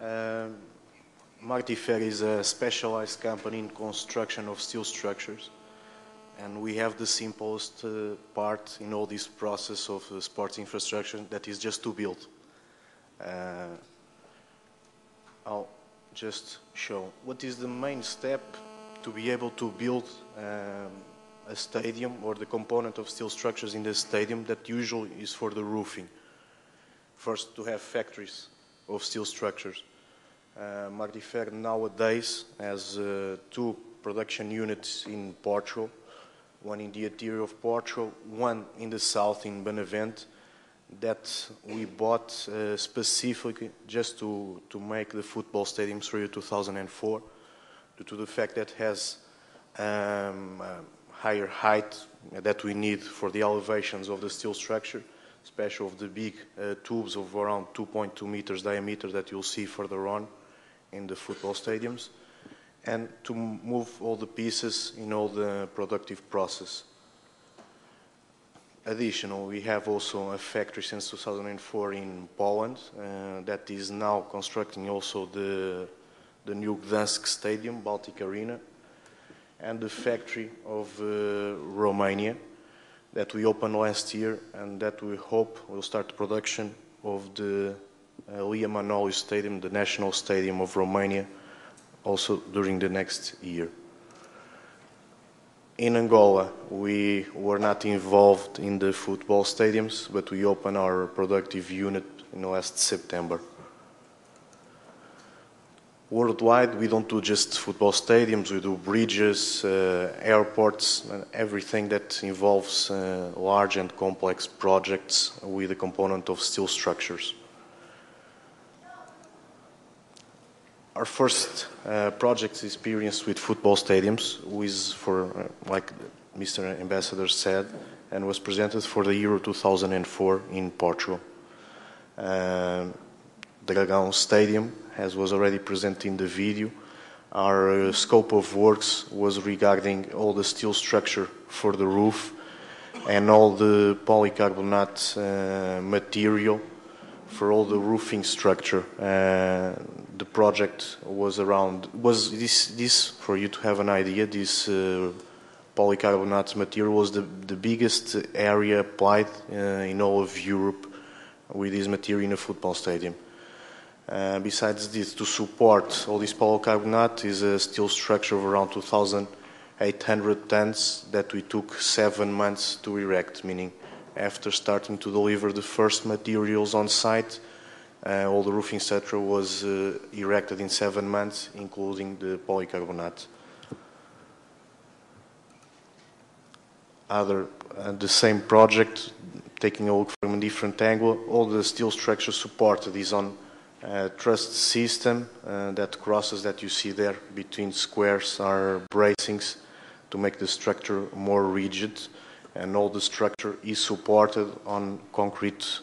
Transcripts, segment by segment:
Um, Martifer is a specialized company in construction of steel structures, and we have the simplest part in all this process of sports infrastructure, that is just to build. I'll just show what is the main step to be able to build a stadium, or the component of steel structures in the stadium that usually is for the roofing. First, to have factories of steel structures. Martifer nowadays has two production units in Portugal, one in the interior of Portugal, one in the south in Benavente, that we bought specifically just to make the football stadiums for 2004, due to the fact that it has higher height that we need for the elevations of the steel structure, especially of the big tubes of around 2.2 meters diameter that you'll see further on in the football stadiums, and to move all the pieces in all the productive process. Additional, we have also a factory since 2004 in Poland that is now constructing also the new Gdansk Stadium, Baltic Arena, and the factory of Romania that we opened last year, and that we hope will start production of the Lia Manoliu Stadium, the national stadium of Romania, also during the next year. In Angola, we were not involved in the football stadiums, but we opened our productive unit in last September. Worldwide, we don't do just football stadiums, we do bridges, airports, and everything that involves large and complex projects with a component of steel structures. Our first project experience with football stadiums was for, like Mr. Ambassador said, and was presented for the Euro 2004 in Portugal. Dragão Stadium, as was already presented in the video, our scope of works was regarding all the steel structure for the roof and all the polycarbonate material for all the roofing structure. The project was this for you to have an idea, this polycarbonate material was the biggest area applied in all of Europe with this material in a football stadium. Besides this, to support all this polycarbonate is a steel structure of around 2,800 tons that we took 7 months to erect, meaning after starting to deliver the first materials on site, all the roofing structure was erected in 7 months, including the polycarbonate. The same project, taking a look from a different angle, all the steel structure supported is on truss system that crosses that you see there between squares are bracings to make the structure more rigid, and all the structure is supported on concrete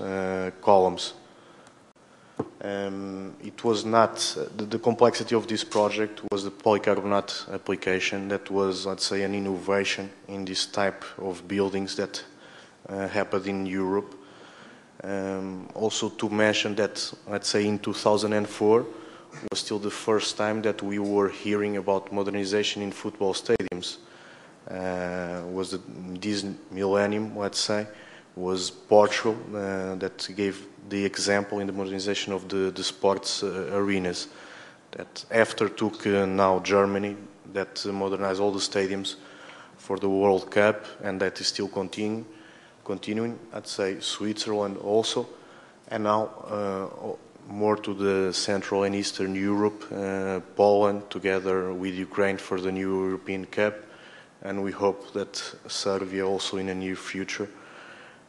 columns. It was not the complexity of this project was the polycarbonate application that was, let's say, an innovation in this type of buildings that happened in Europe. Also to mention that, let's say, in 2004 was still the first time that we were hearing about modernization in football stadiums. This millennium, let's say, was Portugal that gave the example in the modernization of the sports arenas. That after took now Germany that modernized all the stadiums for the World Cup, and that is still continuing, I'd say Switzerland also, and now more to the Central and Eastern Europe, Poland together with Ukraine for the new European Cup, and we hope that Serbia also in the near future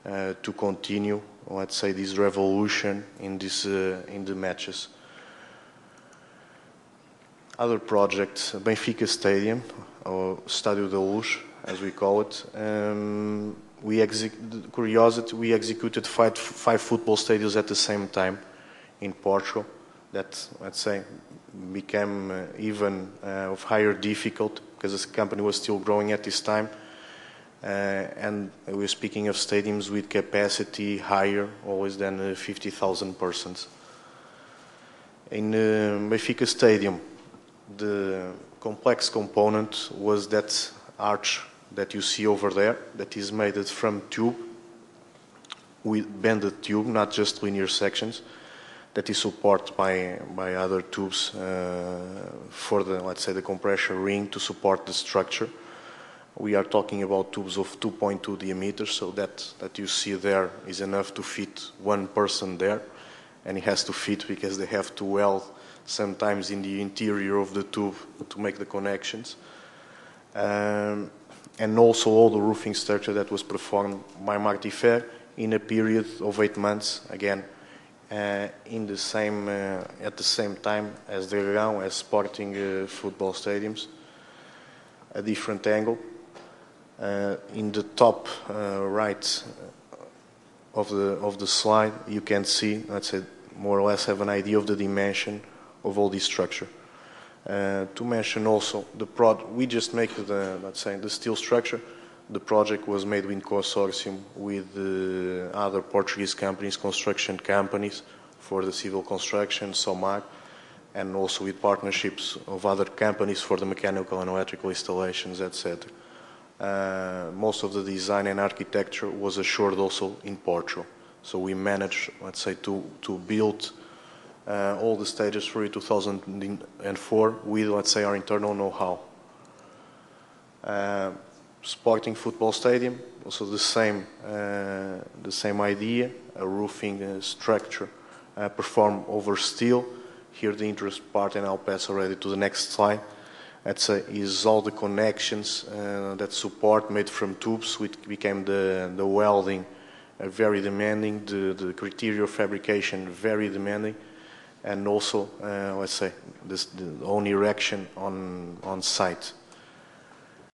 to continue, let's say, this revolution in the matches. Other projects, Benfica Stadium, or Estádio da Luz, as we call it. We executed five football stadiums at the same time in Portugal. That, let's say, became even of higher difficulty because the company was still growing at this time. And we're speaking of stadiums with capacity higher always than 50,000 persons. In Benfica Stadium, the complex component was that arch that you see over there, that is made from tube, with bended tube, not just linear sections, that is supported by other tubes for the, let's say, the compression ring to support the structure. We are talking about tubes of 2.2 diameters, so that you see there is enough to fit one person there, and it has to fit because they have to weld sometimes in the interior of the tube to make the connections. And also all the roofing structure that was performed by Marty Fair in a period of 8 months, again, in the same, at the same time as the Dragão, as Sporting football stadiums, a different angle. In the top right of the slide, you can see, let's say, more or less have an idea of the dimension of all this structure. To mention also, we just make the, let's say, the steel structure. The project was made in consortium with other Portuguese companies, construction companies, for the civil construction, SOMAR, and also with partnerships of other companies for the mechanical and electrical installations, etc. Most of the design and architecture was assured also in Portugal. So we managed, let's say, to build all the stages for 2004 with, let's say, our internal know-how. Sporting football stadium, also the same idea, a roofing structure performed over steel. Here the interest part, and I'll pass already to the next slide. Is all the connections that support made from tubes, which became the welding very demanding, the criteria of fabrication very demanding, and also, let's say, the own erection on site.